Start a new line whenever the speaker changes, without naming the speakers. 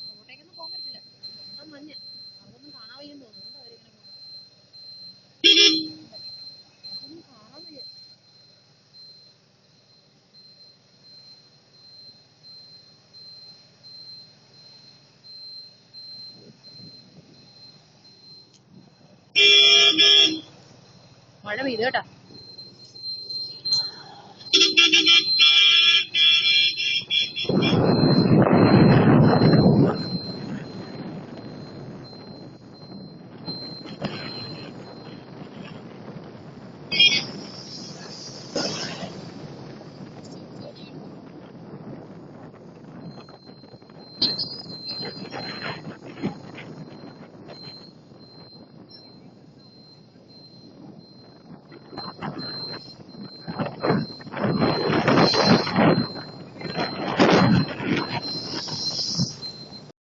അങ്ങോട്ടേക്കൊന്നും പോകാൻ പറ്റില്ല. മൊത്തം മഞ്ഞ. അതൊന്നും കാണാൻ വയ്യെന്ന് തോന്നുന്നു. അവരിങ്ങനെ അതൊന്നും കാണാൻ വയ്യ. മഴ പെയ്തു കേട്ടാ.